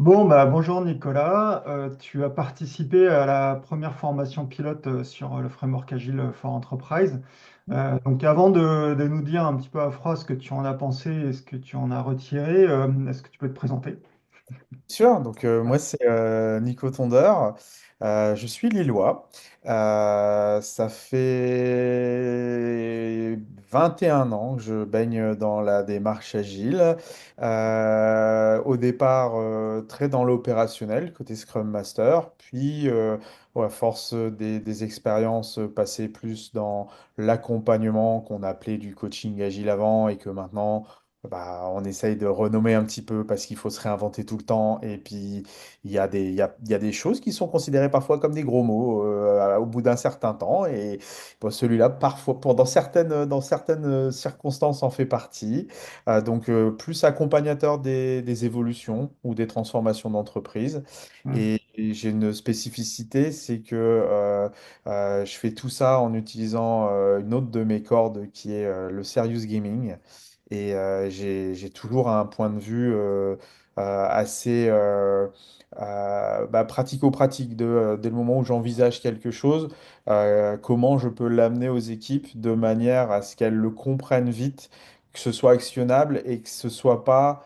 Bonjour Nicolas. Tu as participé à la première formation pilote sur le framework Agile for Enterprise. Donc avant de nous dire un petit peu à froid ce que tu en as pensé et ce que tu en as retiré, est-ce que tu peux te présenter? Sûr, moi c'est Nico Tondeur. Je suis lillois. Ça fait 21 ans que je baigne dans la démarche agile. Au départ, très dans l'opérationnel, côté Scrum Master, puis à force des expériences passées plus dans l'accompagnement qu'on appelait du coaching agile avant et que maintenant on essaye de renommer un petit peu parce qu'il faut se réinventer tout le temps. Et puis, il y a des choses qui sont considérées parfois comme des gros mots au bout d'un certain temps. Et bon, celui-là, parfois, dans certaines circonstances, en fait partie. Plus accompagnateur des évolutions ou des transformations d'entreprise. Hmm. Et j'ai une spécificité, c'est que je fais tout ça en utilisant une autre de mes cordes qui est le serious gaming. Et j'ai toujours un point de vue assez pratico-pratique dès le moment où j'envisage quelque chose, comment je peux l'amener aux équipes de manière à ce qu'elles le comprennent vite, que ce soit actionnable et que ce soit pas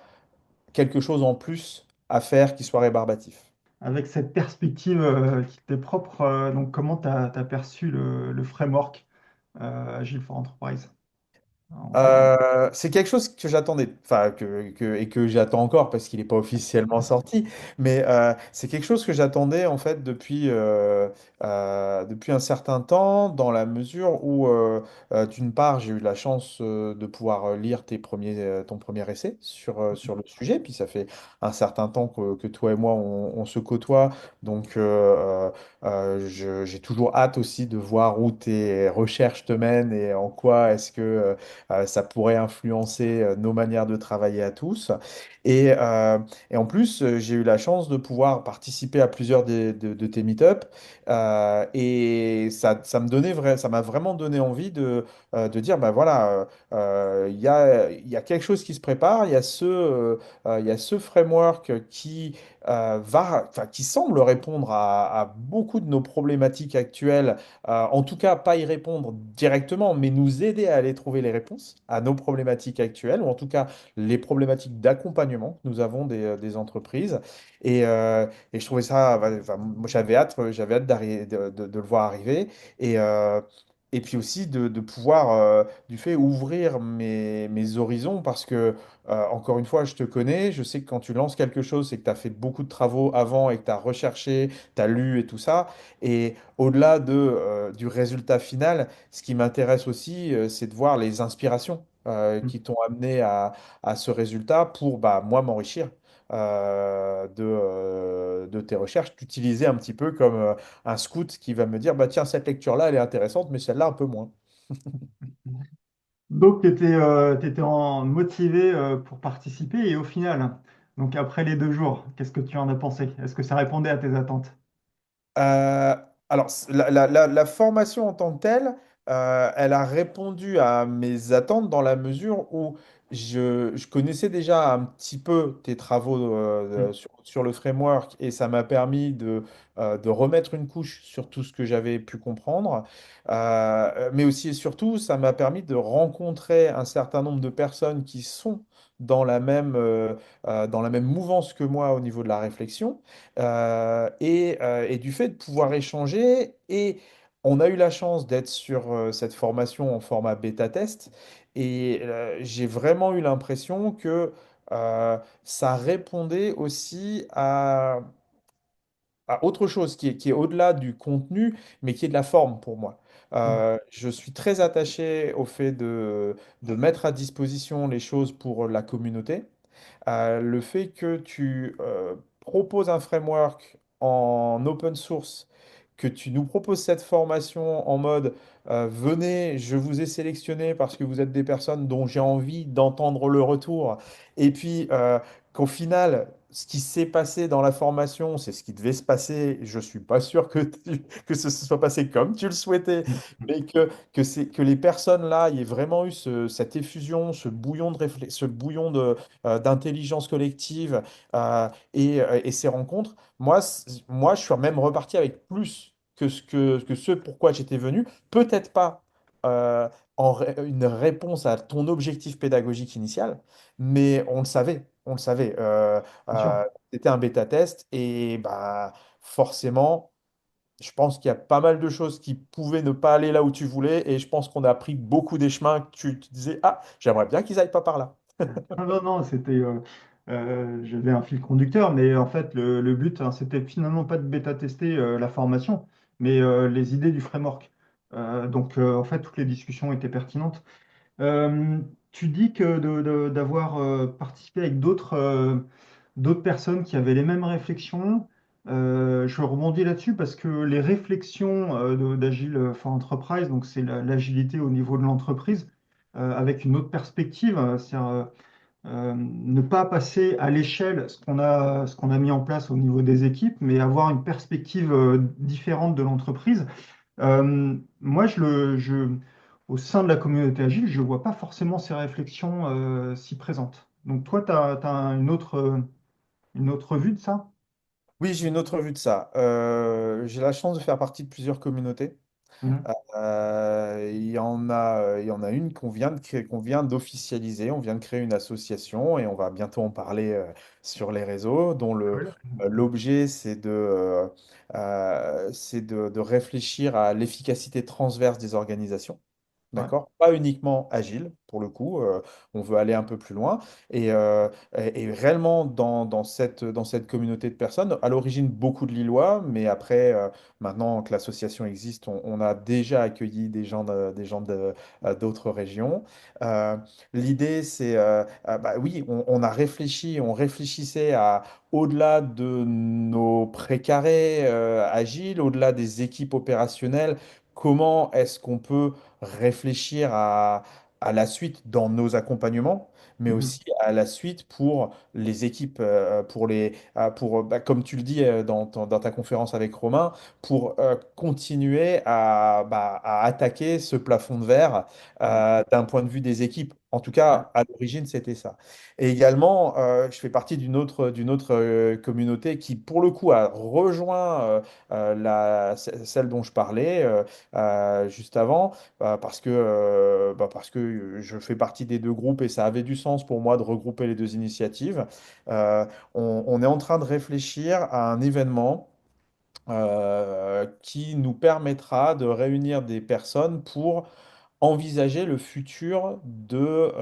quelque chose en plus à faire qui soit rébarbatif. Avec cette perspective qui t'est propre, donc comment tu as perçu le framework Agile for Enterprise en premier? C'est quelque chose que j'attendais, enfin et que j'attends encore parce qu'il n'est pas officiellement sorti, mais c'est quelque chose que j'attendais en fait depuis un certain temps, dans la mesure où d'une part j'ai eu la chance de pouvoir lire ton premier essai sur le sujet, puis ça fait un certain temps que toi et moi on se côtoie, donc j'ai toujours hâte aussi de voir où tes recherches te mènent et en quoi est-ce que ça pourrait influencer nos manières de travailler à tous. Et, euh, et en plus, j'ai eu la chance de pouvoir participer à plusieurs de tes meet-up. Et ça ça m'a vraiment donné envie de dire, bah voilà, il y a quelque chose qui se prépare, il y a ce framework qui semble répondre à beaucoup de nos problématiques actuelles, en tout cas pas y répondre directement, mais nous aider à aller trouver les réponses à nos problématiques actuelles, ou en tout cas les problématiques d'accompagnement que nous avons des entreprises. Et je trouvais ça, moi j'avais hâte de le voir arriver. Et, euh, et puis aussi de pouvoir, du fait, ouvrir mes horizons, parce que, encore une fois, je te connais, je sais que quand tu lances quelque chose, c'est que tu as fait beaucoup de travaux avant et que tu as recherché, tu as lu et tout ça. Et au-delà du résultat final, ce qui m'intéresse aussi, c'est de voir les inspirations qui t'ont amené à ce résultat pour moi m'enrichir de tes recherches, t'utiliser un petit peu comme un scout qui va me dire, bah tiens, cette lecture-là, elle est intéressante, mais celle-là, un peu moins. Donc, tu étais, motivé pour participer et au final, donc après les 2 jours, qu'est-ce que tu en as pensé? Est-ce que ça répondait à tes attentes? Euh, la formation en tant que telle, elle a répondu à mes attentes dans la mesure où je connaissais déjà un petit peu tes travaux Mm. sur le framework, et ça m'a permis de remettre une couche sur tout ce que j'avais pu comprendre. Mais aussi et surtout, ça m'a permis de rencontrer un certain nombre de personnes qui sont dans la même mouvance que moi au niveau de la réflexion, et du fait de pouvoir échanger. Et on a eu la chance d'être sur cette formation en format bêta-test, et j'ai vraiment eu l'impression que ça répondait aussi à autre chose qui est au-delà du contenu, mais qui est de la forme pour moi. Mm. Je suis très attaché au fait de mettre à disposition les choses pour la communauté. Le fait que tu proposes un framework en open source, que tu nous proposes cette formation en mode venez, je vous ai sélectionné parce que vous êtes des personnes dont j'ai envie d'entendre le retour, et puis qu'au final, ce qui s'est passé dans la formation, c'est ce qui devait se passer. Je suis pas sûr que ce se soit passé comme tu le souhaitais, mais que les personnes là, il y ait vraiment eu cette effusion, ce bouillon d'intelligence collective et ces rencontres. Moi, je suis même reparti avec plus que ce pourquoi j'étais venu. Peut-être pas euh, une réponse à ton objectif pédagogique initial, mais on le savait. On le savait. Bien sûr. C'était un bêta-test et bah, forcément, je pense qu'il y a pas mal de choses qui pouvaient ne pas aller là où tu voulais et je pense qu'on a pris beaucoup des chemins que tu te disais, ah, j'aimerais bien qu'ils aillent pas par là. Non, non, non, j'avais un fil conducteur, mais en fait, le but, hein, c'était finalement pas de bêta-tester la formation, mais les idées du framework. En fait, toutes les discussions étaient pertinentes. Euh, Tu dis que d'avoir participé avec d'autres personnes qui avaient les mêmes réflexions, je rebondis là-dessus parce que les réflexions d'Agile for Enterprise, donc c'est l'agilité au niveau de l'entreprise, avec une autre perspective, c'est-à-dire ne pas passer à l'échelle ce qu'on a mis en place au niveau des équipes, mais avoir une perspective différente de l'entreprise. Moi, au sein de la communauté agile, je ne vois pas forcément ces réflexions si présentes. Donc toi, tu as, une autre vue de ça? Oui, j'ai une autre vue de ça. J'ai la chance de faire partie de plusieurs communautés. Mhm. Il y en a une qu'on vient de créer, qu'on vient d'officialiser. On vient de créer une association et on va bientôt en parler sur les réseaux, dont Cool. l'objet, c'est de réfléchir à l'efficacité transverse des organisations. Ouais. D'accord? Pas uniquement agile, pour le coup, on veut aller un peu plus loin. Et réellement, dans cette communauté de personnes, à l'origine, beaucoup de Lillois, mais après, maintenant que l'association existe, on a déjà accueilli d'autres régions. Euh, L'idée, bah oui, on a réfléchi, on réfléchissait au-delà de nos précarés agiles, au-delà des équipes opérationnelles, comment est-ce qu'on peut réfléchir à la suite dans nos accompagnements, mais Mhm. aussi à la suite pour les équipes, bah, comme tu le dis dans ta conférence avec Romain, pour continuer à attaquer ce plafond de verre Ouais. d'un point de vue des équipes. En tout Ouais. cas, à l'origine, c'était ça. Et également, je fais partie d'une autre communauté qui, pour le coup, a rejoint celle dont je parlais juste avant, parce que je fais partie des deux groupes et ça avait du sens pour moi de regrouper les deux initiatives. On est en train de réfléchir à un événement qui nous permettra de réunir des personnes pour envisager le futur de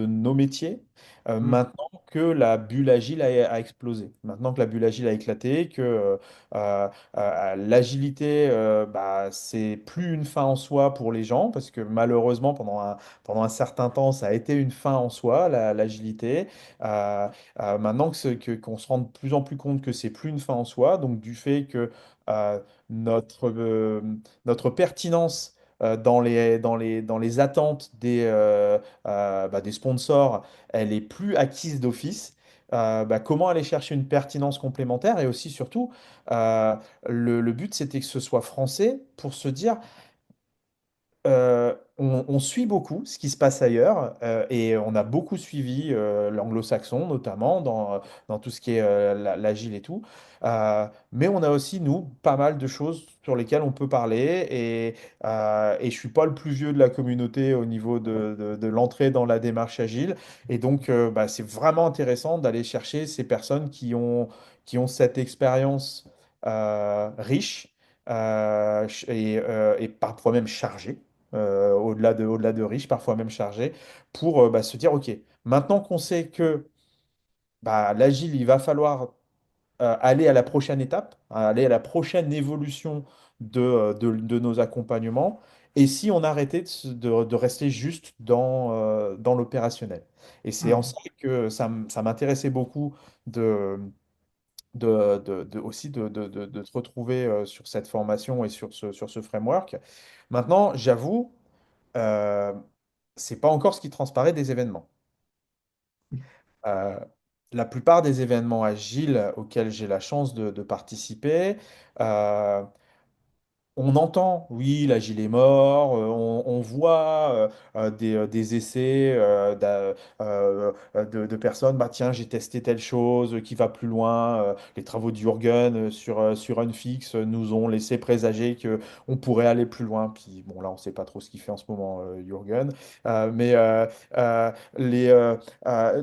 nos métiers Mhm. maintenant que la bulle agile a explosé, maintenant que la bulle agile a éclaté, que l'agilité, bah, c'est plus une fin en soi pour les gens, parce que malheureusement, pendant un certain temps, ça a été une fin en soi, l'agilité. Euh, Maintenant qu'on se rend de plus en plus compte que c'est plus une fin en soi, donc du fait que euh, notre, euh, notre pertinence dans les attentes des sponsors, elle est plus acquise d'office. Bah, comment aller chercher une pertinence complémentaire et aussi surtout, euh, le but c'était que ce soit français pour se dire on suit beaucoup ce qui se passe ailleurs et on a beaucoup suivi l'anglo-saxon notamment dans tout ce qui est l'agile et tout. Mais on a aussi, nous, pas mal de choses sur lesquelles on peut parler et je suis pas le plus vieux de la communauté au niveau de l'entrée dans la démarche agile. Et donc, bah, c'est vraiment intéressant d'aller chercher ces personnes qui ont cette expérience riche et parfois même chargée au-delà de riche, parfois même chargé, pour bah, se dire, OK, maintenant qu'on sait que bah, l'agile, il va falloir aller à la prochaine étape, aller à la prochaine évolution de nos accompagnements, et si on arrêtait de rester juste dans l'opérationnel. Et c'est en Mhm. ça que ça m'intéressait beaucoup aussi de te retrouver sur cette formation et sur ce framework. Maintenant, j'avoue, euh, c'est pas encore ce qui transparaît des événements. la plupart des événements agiles auxquels j'ai la chance de participer, euh, on entend, oui, l'agile est mort, on voit des essais de personnes, bah tiens, j'ai testé telle chose qui va plus loin. Les travaux de Jürgen sur Unfix nous ont laissé présager que on pourrait aller plus loin. Puis bon, là, on ne sait pas trop ce qu'il fait en ce moment, Jürgen. Mais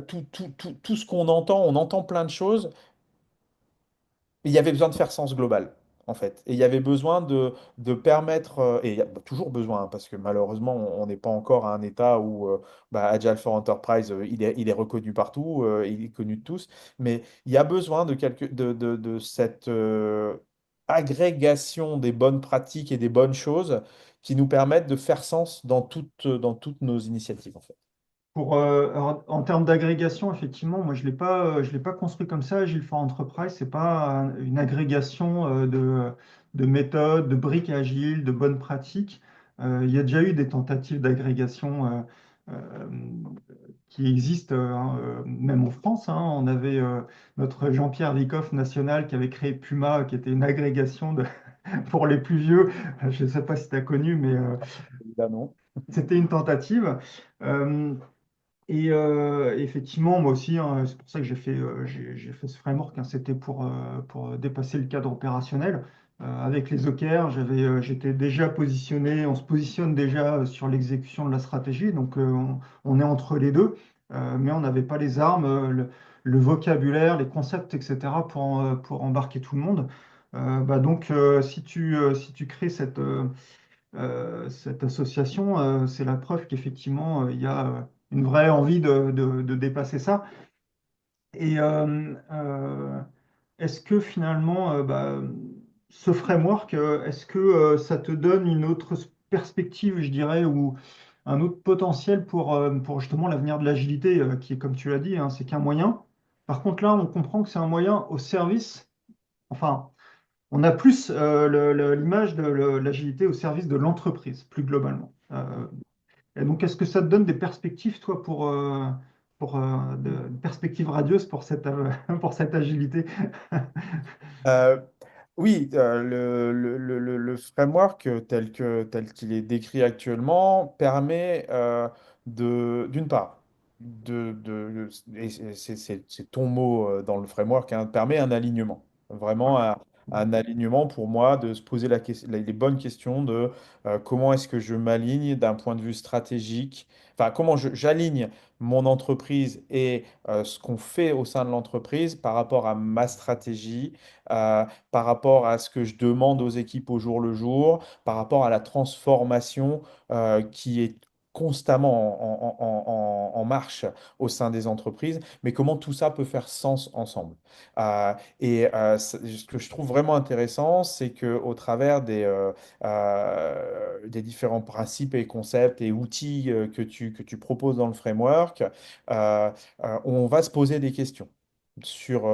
tout ce qu'on entend, on entend plein de choses. Il y avait besoin de faire sens global, en fait. Et il y avait besoin de permettre, et il y a toujours besoin, hein, parce que malheureusement, on n'est pas encore à un état où Agile for Enterprise, il est reconnu partout, il est connu de tous, mais il y a besoin de cette agrégation des bonnes pratiques et des bonnes choses qui nous permettent de faire sens dans toutes nos initiatives, en fait. En termes d'agrégation, effectivement, moi je l'ai pas construit comme ça. Agile for Enterprise, c'est pas une agrégation de méthodes, de briques agiles, de bonnes pratiques. Il y a déjà eu des tentatives d'agrégation euh, qui existent, hein, même en France, hein. On avait notre Jean-Pierre Vicoff national qui avait créé Puma, qui était une agrégation pour les plus vieux. Je ne sais pas si tu as connu, mais Évidemment. c'était une tentative. Euh, Effectivement, moi aussi, hein, c'est pour ça que j'ai fait ce framework, hein, c'était pour dépasser le cadre opérationnel. Avec les OKR, j'étais déjà positionné, on se positionne déjà sur l'exécution de la stratégie, donc on est entre les deux, mais on n'avait pas les armes, le vocabulaire, les concepts, etc., pour embarquer tout le monde. Si tu crées cette association, c'est la preuve qu'effectivement, il y a une vraie envie de dépasser ça. Et est-ce que finalement, ce framework, est-ce que ça te donne une autre perspective, je dirais, ou un autre potentiel pour justement l'avenir de l'agilité, qui est, comme tu l'as dit, hein, c'est qu'un moyen. Par contre, là, on comprend que c'est un moyen au service, enfin, on a plus l'image de l'agilité au service de l'entreprise, plus globalement. Et donc, est-ce que ça te donne des perspectives, toi, une perspective radieuse pour pour cette agilité? Euh, oui, le framework tel qu'il est décrit actuellement permet d'une part, et c'est ton mot dans le framework, hein, permet un alignement. Vraiment un alignement pour moi de se poser les bonnes questions de comment est-ce que je m'aligne d'un point de vue stratégique, enfin comment j'aligne mon entreprise et ce qu'on fait au sein de l'entreprise par rapport à ma stratégie, par rapport à ce que je demande aux équipes au jour le jour, par rapport à la transformation qui est constamment en marche au sein des entreprises, mais comment tout ça peut faire sens ensemble. Ce que je trouve vraiment intéressant, c'est que au travers des différents principes et concepts et outils que tu proposes dans le framework, on va se poser des questions sur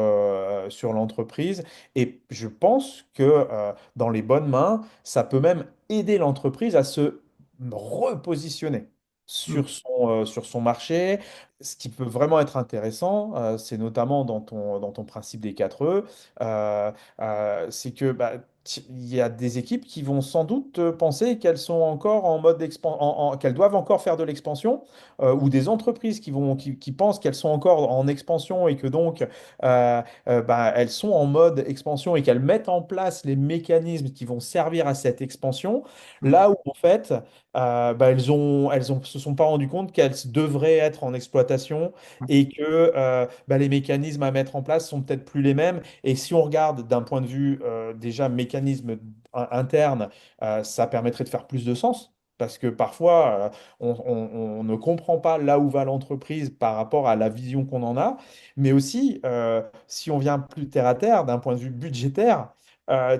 l'entreprise. Et je pense que dans les bonnes mains, ça peut même aider l'entreprise à se repositionner sur son marché. Ce qui peut vraiment être intéressant, c'est notamment dans ton principe des 4 E, c'est que il y a des équipes qui vont sans doute penser qu'elles sont encore en mode qu'elles doivent encore faire de l'expansion, ou des entreprises qui pensent qu'elles sont encore en expansion et que donc elles sont en mode expansion et qu'elles mettent en place les mécanismes qui vont servir à cette expansion, Mm, là où en fait, se sont pas rendues compte qu'elles devraient être en exploitation et que les mécanismes à mettre en place sont peut-être plus les mêmes. Et si on regarde d'un point de vue déjà mécanisme interne, ça permettrait de faire plus de sens. Parce que parfois, on ne comprend pas là où va l'entreprise par rapport à la vision qu'on en a. Mais aussi, si on vient plus terre à terre, d'un point de vue budgétaire,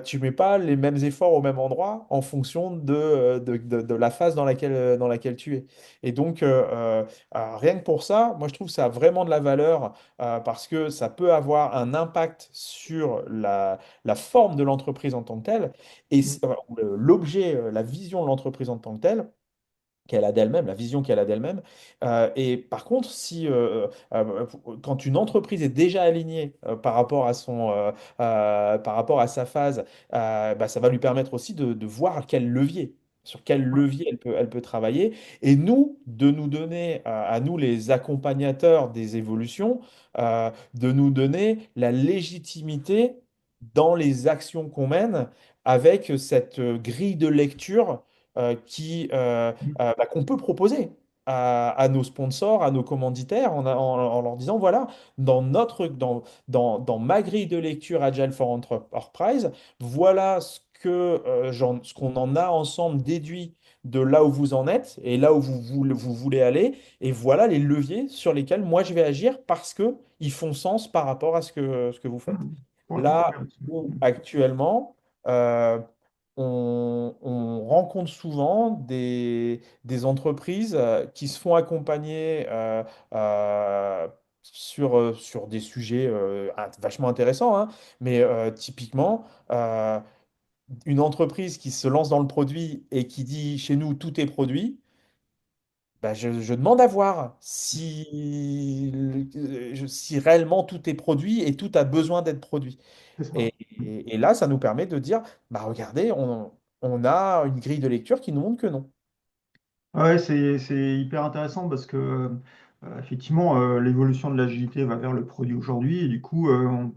tu mets pas les mêmes efforts au même endroit en fonction de la phase dans laquelle tu es. Et donc, rien que pour ça, moi, je trouve que ça a vraiment de la valeur parce que ça peut avoir un impact sur la forme de l'entreprise en tant que telle et mm, l'objet, la vision de l'entreprise en tant que telle. qu'elle a d'elle-même, la vision qu'elle a d'elle-même. Et par contre, si quand une entreprise est déjà alignée par rapport à sa phase, bah, ça va lui permettre aussi de voir quel levier, sur quel levier elle peut travailler, et nous, de nous donner, à nous les accompagnateurs des évolutions, de nous donner la légitimité dans les actions qu'on mène avec cette grille de lecture qu'on peut proposer à nos sponsors, à nos commanditaires, en leur disant, voilà, dans ma grille de lecture Agile for Enterprise, voilà ce qu'on en a ensemble déduit de là où vous en êtes et là où vous voulez aller, et voilà les leviers sur lesquels moi je vais agir parce que ils font sens par rapport à ce que vous faites. Hmm. Ouais, Là intéressant. où actuellement, euh, on rencontre souvent des entreprises qui se font accompagner sur des sujets vachement intéressants, hein, mais typiquement, une entreprise qui se lance dans le produit et qui dit chez nous tout est produit, bah, je demande à voir si réellement tout est produit et tout a besoin d'être produit. C'est ça. Et là, ça nous permet de dire, bah regardez, on a une grille de lecture qui nous montre que non. Ouais, c'est hyper intéressant parce que effectivement, l'évolution de l'agilité va vers le produit aujourd'hui et du coup, on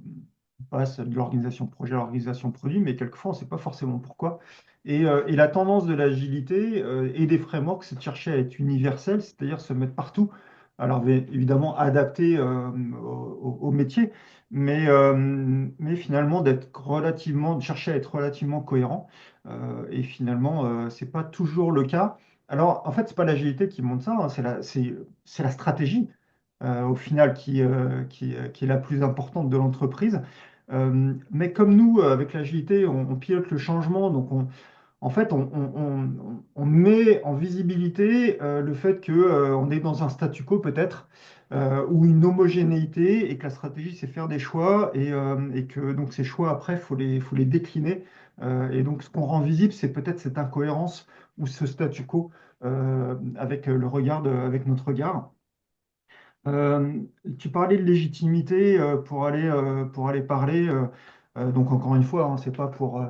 passe de l'organisation projet à l'organisation produit, mais quelquefois, on ne sait pas forcément pourquoi. Et la tendance de l'agilité et des frameworks, c'est de chercher à être universel, c'est-à-dire se mettre partout. Alors, évidemment, adapté au métier, mais finalement, de chercher à être relativement cohérent. Et finalement, c'est pas toujours le cas. Alors, en fait, c'est pas l'agilité qui monte ça, hein, c'est la stratégie, au final, qui est la plus importante de l'entreprise. Mais comme nous, avec l'agilité, on pilote le changement, donc en fait, on met en visibilité le fait que, on est dans un statu quo peut-être, ou une homogénéité, et que la stratégie, c'est faire des choix, et que donc ces choix, après, faut les décliner. Et donc, ce qu'on rend visible, c'est peut-être cette incohérence ou ce statu quo avec avec notre regard. Euh, Tu parlais de légitimité pour aller parler. Donc, encore une fois, hein, c'est pas pour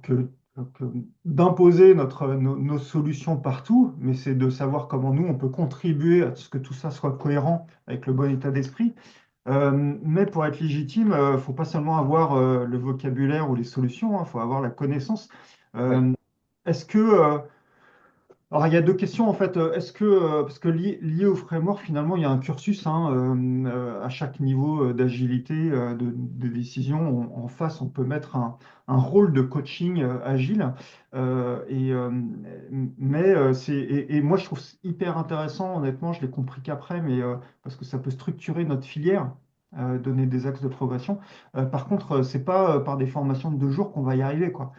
que, que d'imposer nos solutions partout, mais c'est de savoir comment nous, on peut contribuer à ce que tout ça soit cohérent avec le bon état d'esprit. Mais pour être légitime, il ne faut pas seulement avoir le vocabulaire ou les solutions, il faut avoir la connaissance. Ouais. Euh, est-ce que, alors, il y a deux questions en fait. Est-ce que, parce que lié au framework, finalement, il y a un cursus hein, à chaque niveau d'agilité, de décision. En face, on peut mettre un rôle de coaching agile. Euh, et, euh, et moi, je trouve c'est hyper intéressant. Honnêtement, je l'ai compris qu'après, mais parce que ça peut structurer notre filière, donner des axes de progression. Par contre, c'est pas par des formations de 2 jours qu'on va y arriver, quoi.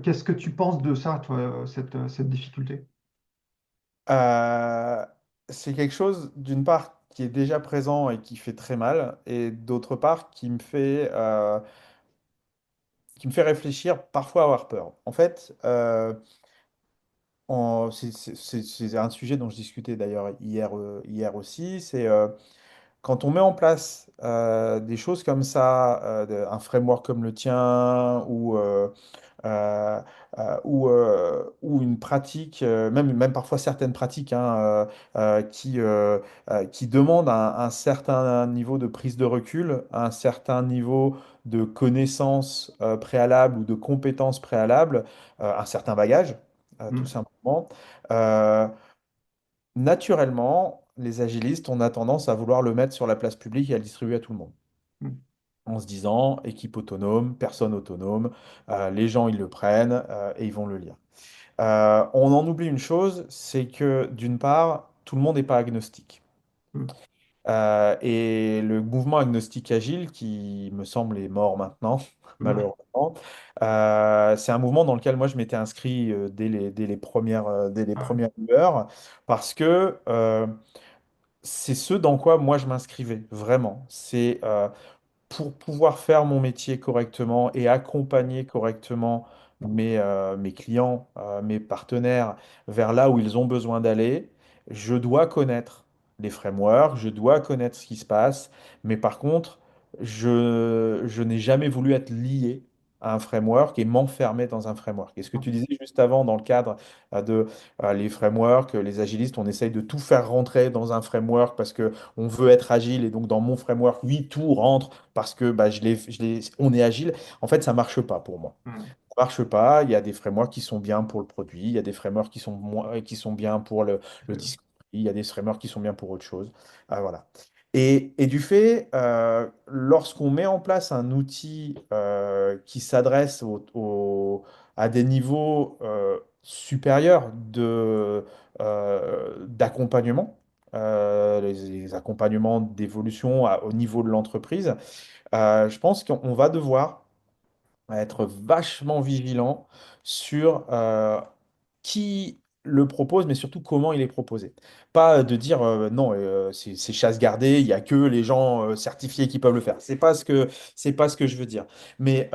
Qu'est-ce que tu penses de ça, toi, cette difficulté? Euh, c'est quelque chose, d'une part, qui est déjà présent et qui fait très mal, et d'autre part, qui me fait réfléchir, parfois avoir peur. En fait, c'est un sujet dont je discutais d'ailleurs hier aussi, c'est quand on met en place des choses comme ça, un framework comme le tien, euh, ou une pratique, même parfois certaines pratiques hein, qui demandent un certain niveau de prise de recul, un certain niveau de connaissances préalables ou de compétences préalables, un certain bagage, tout Hmm, simplement. Euh, Naturellement, les agilistes, on a tendance à vouloir le mettre sur la place publique et à le distribuer à tout le monde hmm, en se disant équipe autonome, personne autonome, les gens ils le prennent et ils vont le lire. On en oublie une chose, c'est que d'une part, tout le monde n'est pas agnostique. hmm. Et le mouvement agnostique agile, qui me semble est mort maintenant, Ouais, malheureusement, c'est un mouvement dans lequel moi je m'étais inscrit dès les ah ouais. premières lueurs, parce que c'est ce dans quoi moi je m'inscrivais, vraiment. C'est pour pouvoir faire mon métier correctement et accompagner correctement mes clients, mes partenaires vers là où ils ont besoin d'aller, je dois connaître les frameworks, je dois connaître ce qui se passe, mais par contre, je n'ai jamais voulu être lié à un framework et m'enfermer dans un framework. Et ce que tu disais juste avant dans le cadre de les frameworks, les agilistes, on essaye de tout faire rentrer dans un framework parce que on veut être agile et donc dans mon framework, oui, tout rentre parce que bah, on est agile. En fait, ça marche pas pour moi. Mm. Ça marche pas. Il y a des frameworks qui sont bien pour le produit, il y a des frameworks qui sont bien pour le Euh, discovery, il y a des frameworks qui sont bien pour autre chose. Voilà. Et du fait, lorsqu'on met en place un outil qui s'adresse à des niveaux supérieurs d'accompagnement, les accompagnements d'évolution au niveau de l'entreprise, je pense qu'on va devoir à être vachement vigilant sur qui le propose, mais surtout comment il est proposé. Pas de dire non, c'est chasse gardée, il n'y a que les gens certifiés qui peuvent le faire. C'est pas ce que je veux dire. Mais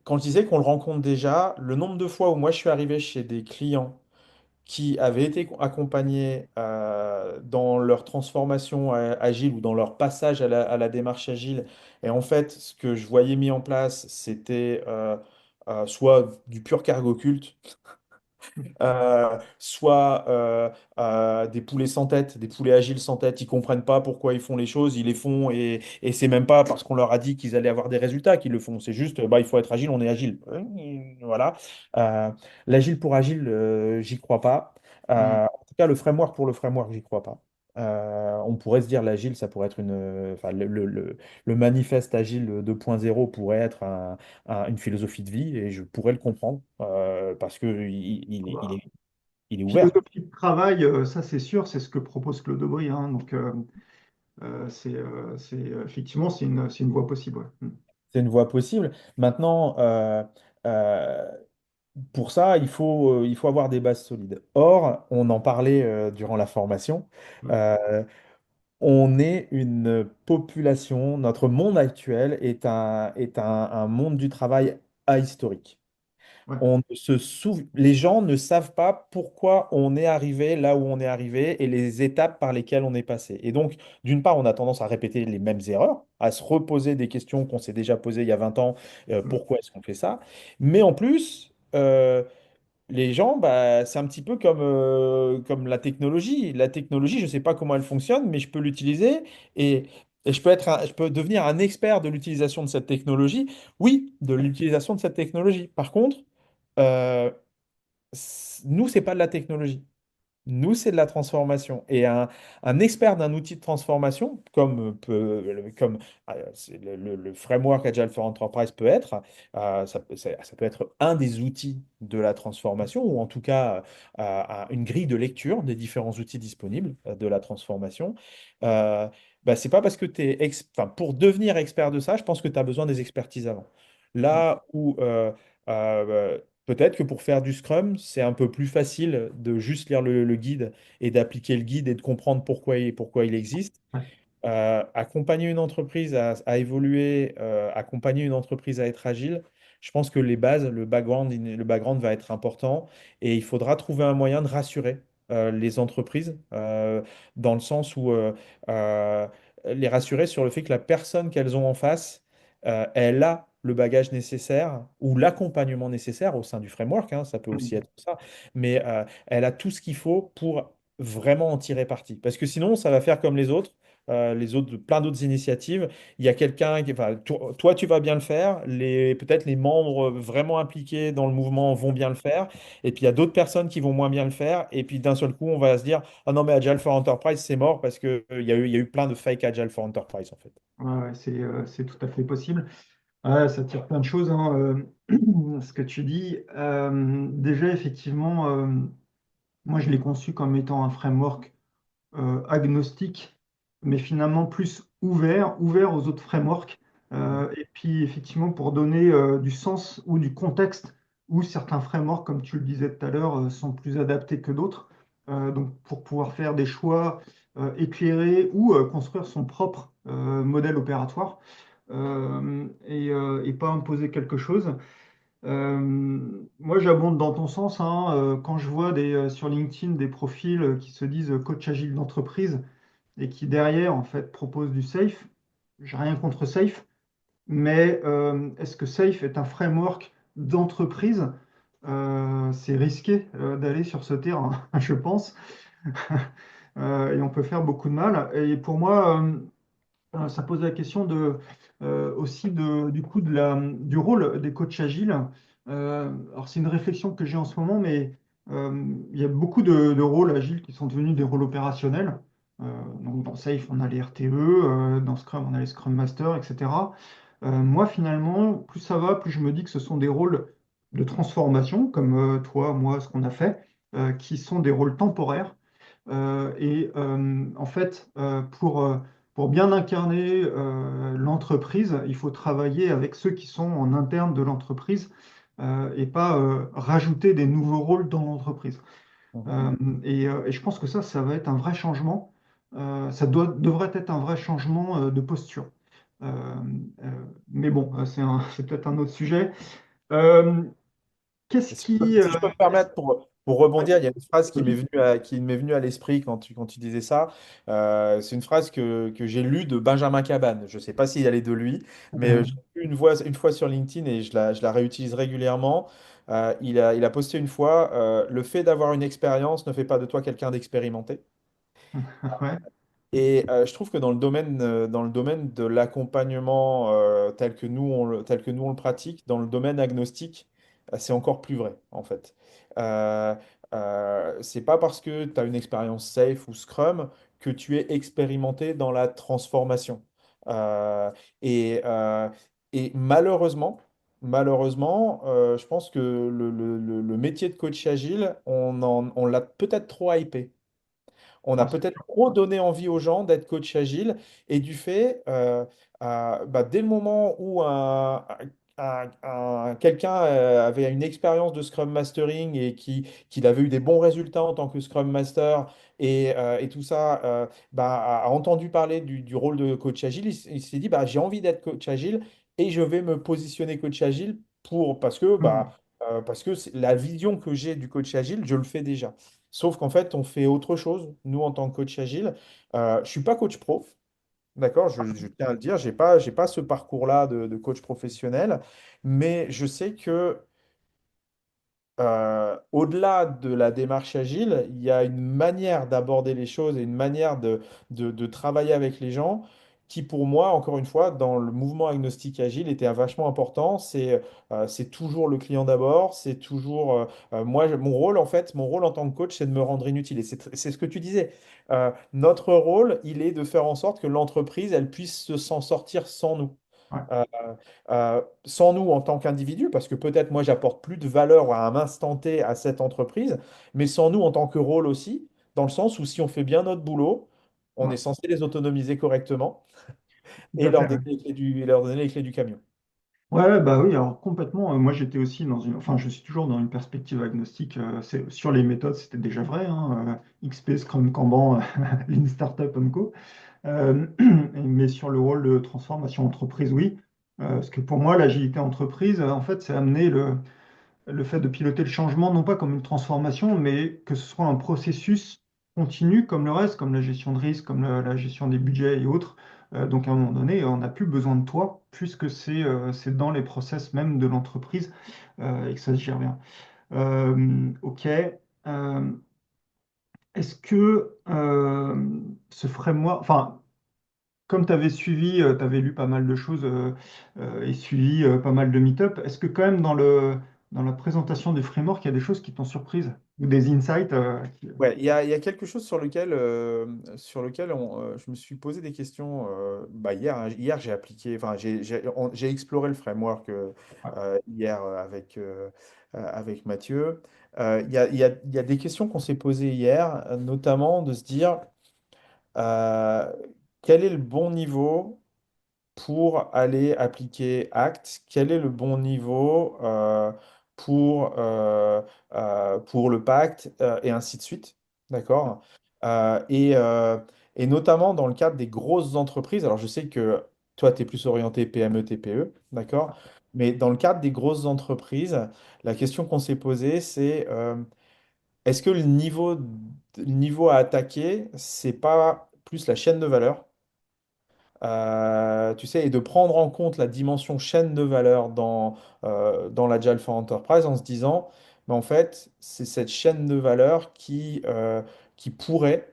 quand je disais qu'on le rencontre déjà, le nombre de fois où moi je suis arrivé chez des clients qui avaient été accompagnés dans leur transformation agile ou dans leur passage à la démarche agile. Et en fait, ce que je voyais mis en place, c'était soit du pur cargo culte, soit des poulets sans tête, des poulets agiles sans tête, ils comprennent pas pourquoi ils font les choses, ils les font et c'est même pas parce qu'on leur a dit qu'ils allaient avoir des résultats qu'ils le font, c'est juste bah, il faut être agile, on est agile. Voilà. Euh, L'agile pour agile, j'y crois pas. mm. En tout cas, le framework pour le framework, j'y crois pas. On pourrait se dire l'agile, ça pourrait être enfin, le manifeste agile 2.0 pourrait être une philosophie de vie et je pourrais le comprendre parce que Bah, il est ouvert. philosophie de travail, ça c'est sûr, c'est ce que propose Claude Aubry, hein. Donc, effectivement, c'est une voie possible. Ouais. Mm. C'est une voie possible. Maintenant, euh, pour ça, il faut avoir des bases solides. Or, on en parlait durant la formation, Mm. euh, on est une population, notre monde actuel est un monde du travail ahistorique. Ouais. Les gens ne savent pas pourquoi on est arrivé là où on est arrivé et les étapes par lesquelles on est passé. Et donc, d'une part, on a tendance à répéter les mêmes erreurs, à se reposer des questions qu'on s'est déjà posées il y a 20 ans, Mm. pourquoi est-ce qu'on fait ça? Mais en plus, les gens, bah, c'est un petit peu comme la technologie. La technologie, je ne sais pas comment elle fonctionne, mais je peux l'utiliser et, et je peux devenir un expert de l'utilisation de cette technologie. Oui, de l'utilisation de cette technologie. Par contre, euh, nous, c'est pas de la technologie. Nous, c'est de la transformation. Et un expert d'un outil de transformation, comme c'est le framework Agile for Enterprise peut être, ça peut être un des outils de la transformation, ou en tout cas une grille de lecture des différents outils disponibles de la transformation. Euh, c'est pas parce que enfin, pour devenir expert de ça, je pense que tu as besoin des expertises avant. Mm. Là où peut-être que pour faire du Scrum, c'est un peu plus facile de juste lire le guide et d'appliquer le guide et de comprendre pourquoi il existe. Ouais. Accompagner une entreprise à évoluer, accompagner une entreprise à être agile, je pense que les bases, le background va être important et il faudra trouver un moyen de rassurer les entreprises dans le sens où euh, les rassurer sur le fait que la personne qu'elles ont en face, elle a le bagage nécessaire ou l'accompagnement nécessaire au sein du framework, hein, ça peut aussi Mm. être ça, mais elle a tout ce qu'il faut pour vraiment en tirer parti. Parce que sinon, ça va faire comme les autres, plein d'autres initiatives. Il y a quelqu'un qui, enfin, toi, tu vas bien le faire. Peut-être les membres vraiment impliqués dans le mouvement vont bien le faire. Et puis, il y a d'autres personnes qui vont moins bien le faire. Et puis, d'un seul coup, on va se dire, ah non, mais Agile for Enterprise, c'est mort parce que il y a eu plein de fake Agile for Enterprise, en fait. Ouais, ouais, c'est tout à fait possible. Ouais, ça tire plein de choses, hein, ce que tu dis. Déjà, effectivement, moi, je l'ai conçu comme étant un framework agnostique, mais finalement plus ouvert aux autres frameworks. Et puis effectivement pour donner du sens ou du contexte où certains frameworks, comme tu le disais tout à l'heure, sont plus adaptés que d'autres. Donc pour pouvoir faire des choix éclairés ou construire son propre modèle opératoire et pas imposer quelque chose. Moi, j'abonde dans ton sens, hein. Quand je vois sur LinkedIn des profils qui se disent coach agile d'entreprise et qui derrière, en fait, proposent du safe, j'ai rien contre safe, mais est-ce que safe est un framework d'entreprise? C'est risqué d'aller sur ce terrain, je pense. Et on peut faire beaucoup de mal. Et pour moi, ça pose la question aussi du coup du rôle des coachs agiles. Alors c'est une réflexion que j'ai en ce moment, mais il y a beaucoup de rôles agiles qui sont devenus des rôles opérationnels. Donc dans Safe, on a les RTE, dans Scrum, on a les Scrum Masters, etc. Moi, finalement, plus ça va, plus je me dis que ce sont des rôles de transformation, comme toi, moi, ce qu'on a fait, qui sont des rôles temporaires. En fait, pour bien incarner l'entreprise, il faut travailler avec ceux qui sont en interne de l'entreprise et pas rajouter des nouveaux rôles dans l'entreprise. Mhm. Et je pense que ça va être un vrai changement. Devrait être un vrai changement de posture. Euh, euh, mais bon, c'est peut-être un autre sujet. Euh, qu'est-ce Si je peux qui... si je peux me permettre pour rebondir, il y a une phrase oui. qui m'est venue à l'esprit quand tu disais ça. C'est une phrase que j'ai lue de Benjamin Cabane. Je ne sais pas si elle est de lui, mais j'ai lu une fois sur LinkedIn et je la réutilise régulièrement. Il a posté une fois, le fait d'avoir une expérience ne fait pas de toi quelqu'un d'expérimenté. Ouais. Et je trouve que dans le domaine de l'accompagnement tel que nous on le pratique, dans le domaine agnostique, c'est encore plus vrai en fait. Euh, c'est pas parce que tu as une expérience Safe ou Scrum que tu es expérimenté dans la transformation. Euh, et, euh, et malheureusement, je pense que le métier de coach agile, on l'a peut-être trop hypé. On a Ah, c'est peut-être sûr. trop donné envie aux gens d'être coach agile et du fait, dès le moment où quelqu'un avait une expérience de Scrum Mastering et qu'il avait eu des bons résultats en tant que Scrum Master et tout ça, a entendu parler du rôle de coach agile, il s'est dit, bah, j'ai envie d'être coach agile et je vais me positionner coach agile Mhm. parce que la vision que j'ai du coach agile, je le fais déjà. Sauf qu'en fait, on fait autre chose, nous, en tant que coach agile. Je ne suis pas coach pro, d'accord? Je tiens à le dire, j'ai pas ce parcours-là de coach professionnel, mais je sais que au-delà de la démarche agile, il y a une manière d'aborder les choses et une manière de travailler avec les gens qui, pour moi, encore une fois, dans le mouvement agnostique agile, était vachement important. C'est toujours le client d'abord, c'est toujours mon rôle, en fait, mon rôle en tant que coach, c'est de me rendre inutile. Et c'est ce que tu disais. Notre rôle, il est de faire en sorte que l'entreprise, elle puisse s'en sortir sans nous. Ouais, Euh, Sans nous en tant qu'individu, parce que peut-être moi j'apporte plus de valeur à un instant T à cette entreprise, mais sans nous en tant que rôle aussi, dans le sens où si on fait bien notre boulot, on ouais, est censé les autonomiser correctement tout et à fait. leur Ouais. donner leur donner les clés du camion. Ouais, bah oui, alors complètement. Moi, j'étais aussi enfin, je suis toujours dans une perspective agnostique. Sur les méthodes, c'était déjà vrai, hein, XP, Scrum, Kanban, Lean Startup, Co. Euh, mais sur le rôle de transformation entreprise, oui. Parce que pour moi, l'agilité entreprise, en fait, c'est amener le fait de piloter le changement, non pas comme une transformation, mais que ce soit un processus continu comme le reste, comme la gestion de risque, comme la gestion des budgets et autres. Donc à un moment donné, on n'a plus besoin de toi, puisque c'est dans les process même de l'entreprise et que ça se gère bien. Ok. Est-ce que ce framework, enfin, comme tu avais suivi, tu avais lu pas mal de choses et suivi pas mal de meet-up, est-ce que quand même dans la présentation du framework, il y a des choses qui t'ont surprise ou des insights Ouais, il y a quelque chose sur lequel je me suis posé des questions hier. Hein. Hier, j'ai appliqué, enfin, j'ai exploré le framework ouais, hier avec Mathieu. Il y a des questions qu'on s'est posées hier, notamment de se dire euh, quel est le bon niveau pour aller appliquer Act, quel est le bon niveau pour le pacte, et ainsi de suite. D'accord? Euh, et, euh, et notamment dans le cadre des grosses entreprises, alors je sais que toi, tu es plus orienté PME, TPE, d'accord? Mais dans le cadre des grosses entreprises, la question qu'on s'est posée, c'est est-ce que le niveau à attaquer, c'est pas plus la chaîne de valeur? Tu sais, et de prendre en compte la dimension chaîne de valeur dans l'Agile for Enterprise en se disant, mais en fait, c'est cette chaîne de valeur qui pourrait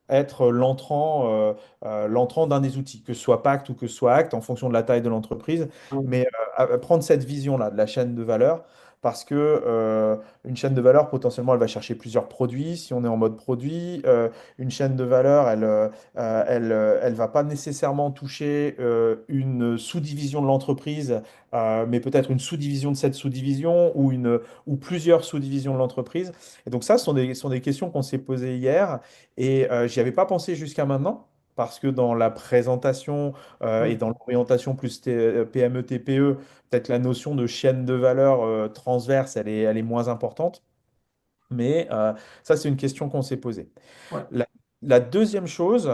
être l'entrant d'un des outils, que ce soit Pact ou que ce soit Act, en fonction de la taille de l'entreprise, mais à prendre cette vision-là de la chaîne de valeur, parce que une chaîne de valeur, potentiellement, elle va chercher plusieurs produits, si on est en mode produit. Une chaîne de valeur, elle va pas nécessairement toucher une sous-division de l'entreprise, mais peut-être une sous-division de cette sous-division ou plusieurs sous-divisions de l'entreprise. Et donc ça, ce sont des questions qu'on s'est posées hier et j'y avais pas pensé jusqu'à maintenant. Parce que dans la présentation et Oui, dans l'orientation plus PME, TPE, peut-être la notion de chaîne de valeur transverse, elle est moins importante. Mais ça, c'est une question qu'on s'est posée. ouais, La, la deuxième chose,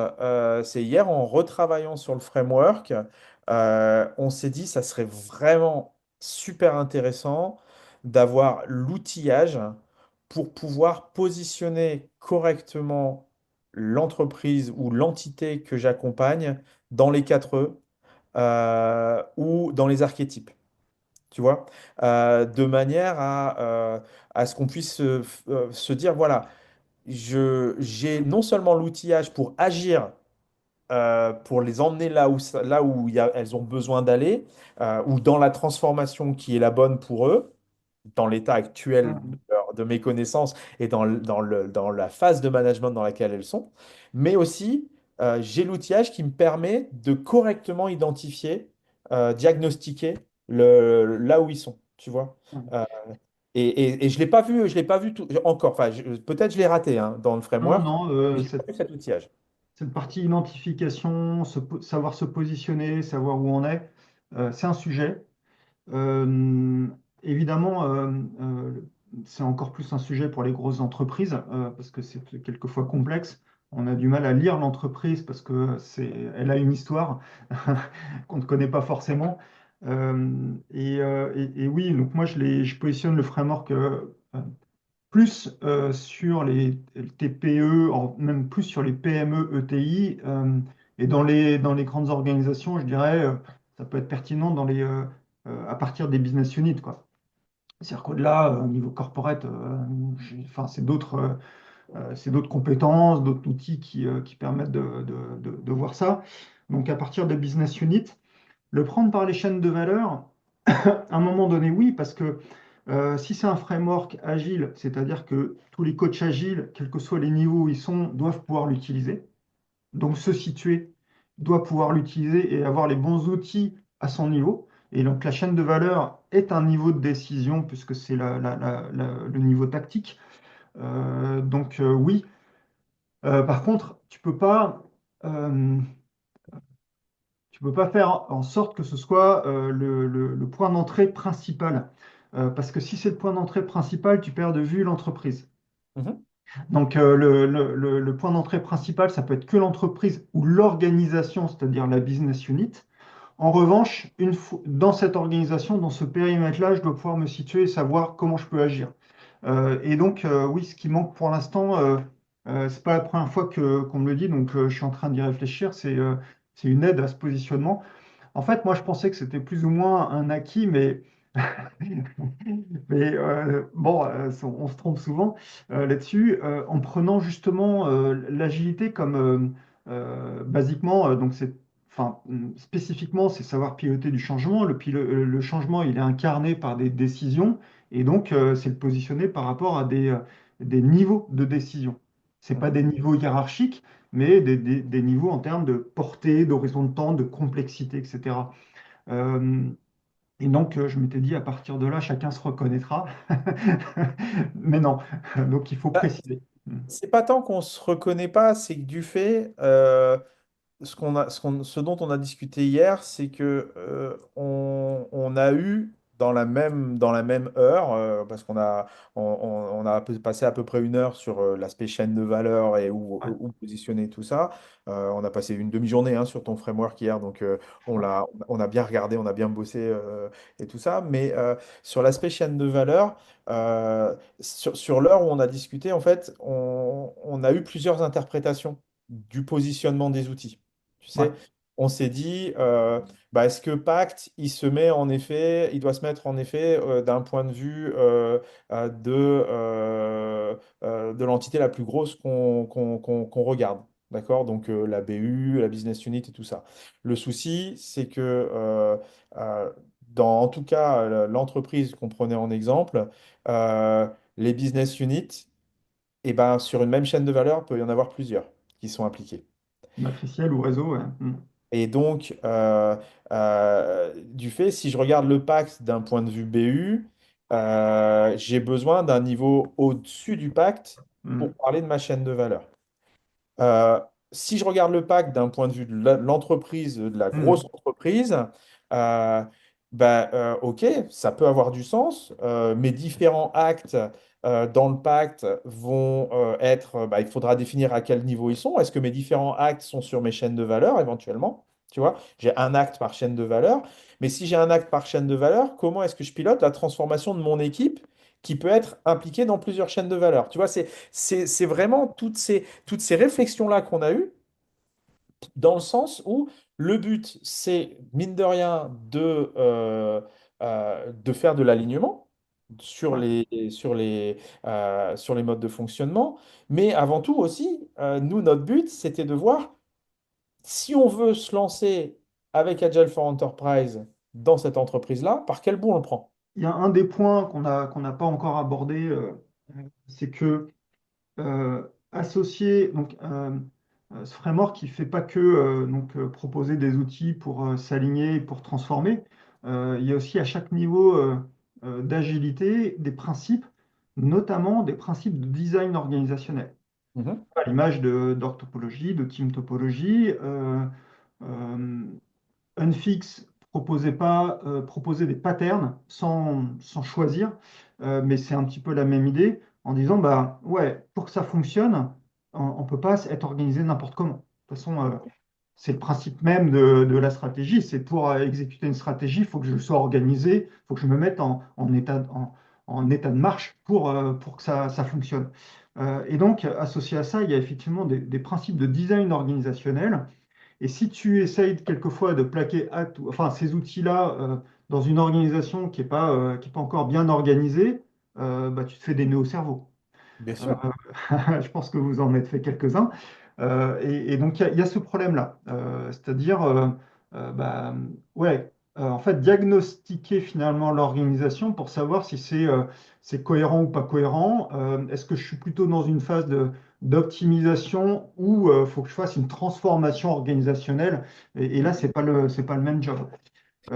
c'est hier en retravaillant sur le framework, on s'est dit ça serait vraiment super intéressant d'avoir l'outillage pour pouvoir positionner correctement l'entreprise ou l'entité que j'accompagne dans les 4 E ou dans les archétypes. Tu vois, de manière à ce qu'on puisse se dire, voilà, j'ai non seulement l'outillage pour agir, pour les emmener là où elles ont besoin d'aller, ou dans la transformation qui est la bonne pour eux, dans l'état actuel mm, de mes connaissances et dans la phase de management dans laquelle elles sont, mais aussi j'ai l'outillage qui me permet de correctement identifier, diagnostiquer là où ils sont, tu vois. mm. Euh, et je l'ai pas vu encore. Enfin, peut-être je l'ai raté hein, dans le Non, framework, non, mais j'ai pas vu cet outillage. cette partie identification, savoir se positionner, savoir où on est, c'est un sujet. Euh, évidemment, c'est encore plus un sujet pour les grosses entreprises parce que c'est quelquefois complexe. On a du mal à lire l'entreprise parce que elle a une histoire qu'on ne connaît pas forcément. Et oui, donc moi je positionne le framework plus sur les TPE, même plus sur les PME, ETI, et dans les grandes organisations, je dirais, ça peut être pertinent à partir des business units, quoi. C'est-à-dire qu'au-delà, au niveau corporate, enfin, c'est d'autres compétences, d'autres outils qui permettent de voir ça. Donc, à partir des business units, le prendre par les chaînes de valeur, à un moment donné, oui, parce que si c'est un framework agile, c'est-à-dire que tous les coachs agiles, quels que soient les niveaux où ils sont, doivent pouvoir l'utiliser. Donc se situer, doit pouvoir l'utiliser et avoir les bons outils à son niveau. Et donc la chaîne de valeur est un niveau de décision puisque c'est le niveau tactique. Donc oui. Par contre, euh, tu peux pas faire en sorte que ce soit le point d'entrée principal. Parce que si c'est le point d'entrée principal, tu perds de vue l'entreprise. Mhm, Donc le point d'entrée principal, ça peut être que l'entreprise ou l'organisation, c'est-à-dire la business unit. En revanche, dans cette organisation, dans ce périmètre-là, je dois pouvoir me situer et savoir comment je peux agir. Et donc, oui, ce qui manque pour l'instant, c'est pas la première fois qu'on me le dit, donc je suis en train d'y réfléchir, c'est une aide à ce positionnement. En fait, moi, je pensais que c'était plus ou moins un acquis, mais bon, on se trompe souvent là-dessus, en prenant justement l'agilité comme basiquement, donc enfin, spécifiquement, c'est savoir piloter du changement. Le changement, il est incarné par des décisions, et donc c'est le positionner par rapport à des niveaux de décision. C'est pas mhm. des niveaux hiérarchiques, mais des niveaux en termes de portée, d'horizon de temps, de complexité, etc. Euh, et donc, je m'étais dit, à partir de là, chacun se reconnaîtra. Mais non, donc il faut Bah, préciser. Mm. c'est pas tant qu'on se reconnaît pas, c'est que du fait, ce dont on a discuté hier, c'est que on a eu dans la même heure, parce on a passé à peu près une heure sur l'aspect chaîne de valeur et Ouais, où positionner tout ça. On a passé une demi-journée hein, sur ton framework hier, donc on a bien regardé, on a bien bossé et tout ça. Mais sur l'aspect chaîne de valeur, sur l'heure où on a discuté, en fait, on a eu plusieurs interprétations du positionnement des outils. Tu ouais, sais, on s'est dit, bah, est-ce que Pacte, il se met en effet, il doit se mettre en effet d'un point de vue de l'entité la plus grosse qu'on regarde. D'accord? Donc la BU, la business unit et tout ça. Le souci, c'est que dans en tout cas l'entreprise qu'on prenait en exemple, les business units, et ben, sur une même chaîne de valeur, il peut y en avoir plusieurs qui sont impliqués. matriciel ou réseau, ouais. Et donc, du fait, si je regarde le pacte d'un point de vue BU, j'ai besoin d'un niveau au-dessus du pacte pour Mm, parler de ma chaîne de valeur. Euh, si je regarde le pacte d'un point de vue de l'entreprise, de la grosse mm, entreprise, euh, ok, ça peut avoir du sens. Mes différents actes dans le pacte vont être, il faudra définir à quel niveau ils sont. Est-ce que mes différents actes sont sur mes chaînes de valeur éventuellement? Tu vois, j'ai un acte par chaîne de valeur. Mais si j'ai un acte par chaîne de valeur, comment est-ce que je pilote la transformation de mon équipe qui peut être impliquée dans plusieurs chaînes de valeur? Tu vois, c'est vraiment toutes ces réflexions-là qu'on a eues, dans le sens où le but, c'est, mine de rien, de faire de l'alignement ouais. sur les modes de fonctionnement. Mais avant tout aussi, nous, notre but, c'était de voir si on veut se lancer avec Agile for Enterprise dans cette entreprise-là, par quel bout on le prend. Il y a un des points qu'on n'a pas encore abordé, c'est que associer ce framework qui fait pas que proposer des outils pour s'aligner et pour transformer. Il y a aussi à chaque niveau d'agilité des principes, notamment des principes de design organisationnel. Mhm. À l'image d'org topologie, de team topologie. Euh, Unfix proposait des patterns sans choisir, mais c'est un petit peu la même idée en disant, bah ouais, pour que ça fonctionne, on ne peut pas être organisé n'importe comment. De toute façon, c'est le principe même de la stratégie. C'est pour exécuter une stratégie, il faut que je sois organisé, il faut que je me mette en état de marche pour que ça fonctionne. Et donc, associé à ça, il y a effectivement des principes de design organisationnel et si tu essayes quelquefois de plaquer enfin, ces outils-là dans une organisation qui est pas encore bien organisée, bah, tu te fais des nœuds au cerveau. Bien Euh, sûr. je pense que vous en avez fait quelques-uns. Et donc, il y a ce problème-là. C'est-à-dire, bah, ouais, en fait, diagnostiquer finalement l'organisation pour savoir si c'est cohérent ou pas cohérent. Est-ce que je suis plutôt dans une phase d'optimisation ou il faut que je fasse une transformation organisationnelle? Et là, c'est pas le même job.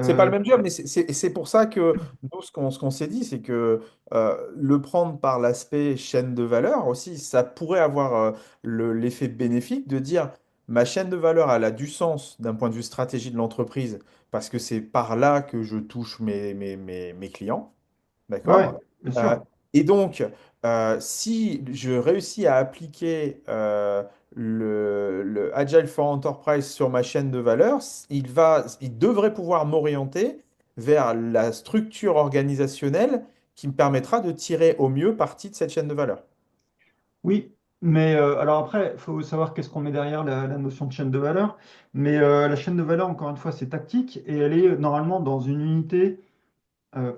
C'est pas Euh, le même job, mais c'est pour ça que nous, ce qu'on s'est dit, c'est que le prendre par l'aspect chaîne de valeur aussi, ça pourrait avoir l'effet bénéfique de dire ma chaîne de valeur, elle a du sens d'un point de vue stratégie de l'entreprise, parce que c'est par là que je touche mes clients. ouais, ouais, D'accord? bien Euh, sûr. et donc, si je réussis à appliquer le Agile for Enterprise sur ma chaîne de valeur, il devrait pouvoir m'orienter vers la structure organisationnelle qui me permettra de tirer au mieux parti de cette chaîne de valeur. Oui, mais alors après, il faut savoir qu'est-ce qu'on met derrière la notion de chaîne de valeur. Mais la chaîne de valeur, encore une fois, c'est tactique et elle est normalement dans une unité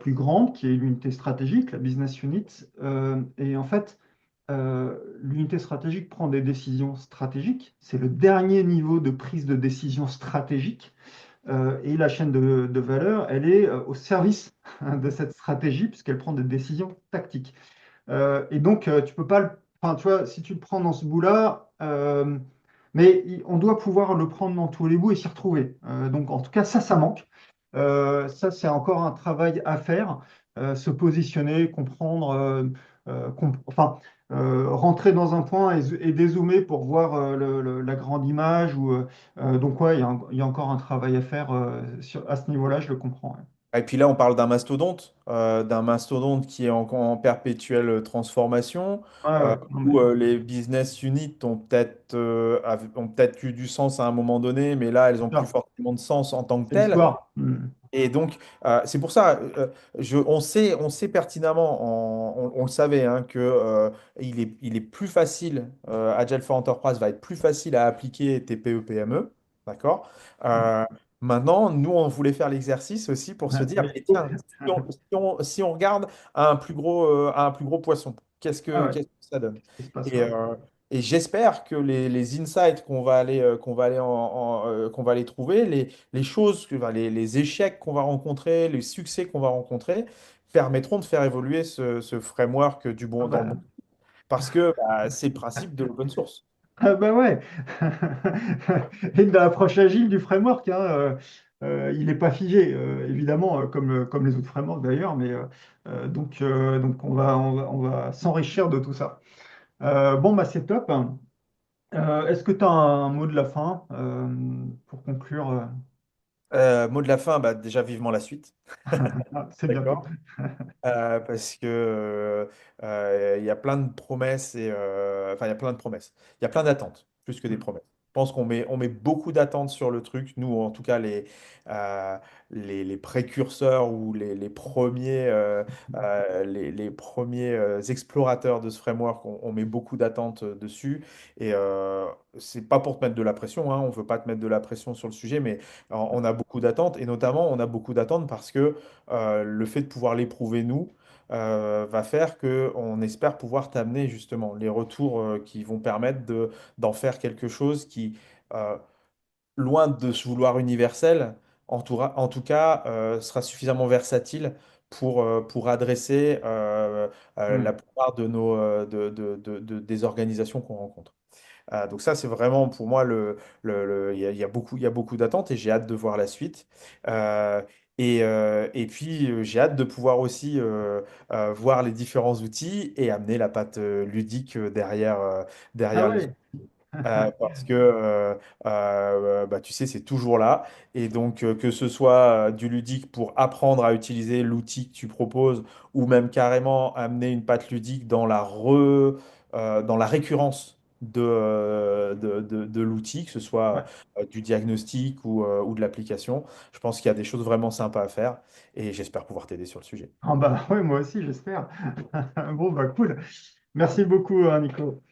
plus grande qui est l'unité stratégique, la business unit. Et en fait, l'unité stratégique prend des décisions stratégiques. C'est le dernier niveau de prise de décision stratégique. Et la chaîne de valeur, elle est au service de cette stratégie puisqu'elle prend des décisions tactiques. Et donc, tu peux pas enfin, tu vois, si tu le prends dans ce bout-là, mais on doit pouvoir le prendre dans tous les bouts et s'y retrouver. Donc, en tout cas, ça manque. Ça, c'est encore un travail à faire. Se positionner, comprendre, enfin, rentrer dans un point et dézoomer pour voir la grande image. Donc, ouais, il y a encore un travail à faire à ce niveau-là, je le comprends. Ouais. Et puis là, on parle d'un mastodonte qui est en perpétuelle transformation, Ouais, euh, ouais, non, mais où les business units ont peut-être eu du sens à un moment donné, mais là, elles c'est n'ont plus ça. forcément de sens en tant que C'est telles. l'histoire. Hmm. Et donc, c'est pour ça, on sait pertinemment, on le savait, hein, que il est plus facile, Agile for Enterprise va être plus facile à appliquer TPE-PME, d'accord? Euh, Maintenant, nous, on voulait faire l'exercice aussi pour se À dire, mais l'époque. tiens, si on regarde à un plus gros poisson, Ah ouais, qu'est-ce que ça donne? qu'est-ce qui se passe, Et, ouais. euh, et j'espère que les insights qu'on va aller trouver, les choses, enfin, les échecs qu'on va rencontrer, les succès qu'on va rencontrer, permettront de faire évoluer ce framework Ah dans le bon. bah, Parce que bah, c'est le principe de l'open source. ah bah ouais. Et de l'approche agile du framework, hein, il n'est pas figé, évidemment, comme les autres frameworks d'ailleurs, mais donc on va s'enrichir de tout ça. Bon, bah c'est top. Est-ce que tu as un mot de la fin pour conclure? Mot de la fin, bah, déjà vivement la suite. Ah, c'est bientôt. D'accord. Parce que il y a plein de promesses enfin il y a plein de promesses. Il y a plein d'attentes, plus que des promesses. Je pense qu'on met beaucoup d'attentes sur le truc. Nous, en tout cas, euh, les précurseurs ou les premiers explorateurs de ce framework, on met beaucoup d'attentes dessus. Et c'est pas pour te mettre de la pression, hein, on veut pas te mettre de la pression sur le sujet, mais on a beaucoup d'attentes. Et notamment, on a beaucoup d'attentes parce que le fait de pouvoir l'éprouver nous va faire que on espère pouvoir t'amener justement les retours qui vont permettre d'en faire quelque chose qui, euh, loin de se vouloir universel, en tout cas, sera suffisamment versatile pour adresser la Ouais. plupart de des organisations qu'on rencontre. Donc ça, c'est vraiment pour moi il y a beaucoup d'attentes et j'ai hâte de voir la suite. Euh, et puis j'ai hâte de pouvoir aussi voir les différents outils et amener la patte ludique Ah derrière les ouais. parce que bah, tu sais, c'est toujours là. Et donc, que ce soit du ludique pour apprendre à utiliser l'outil que tu proposes, ou même carrément amener une patte ludique dans la récurrence de l'outil, que ce soit Ouais. du diagnostic ou de l'application, je pense qu'il y a des choses vraiment sympas à faire et j'espère pouvoir t'aider sur le sujet. Ah bah ouais, moi aussi, j'espère. Bon, bah cool. Merci beaucoup, hein, Nico.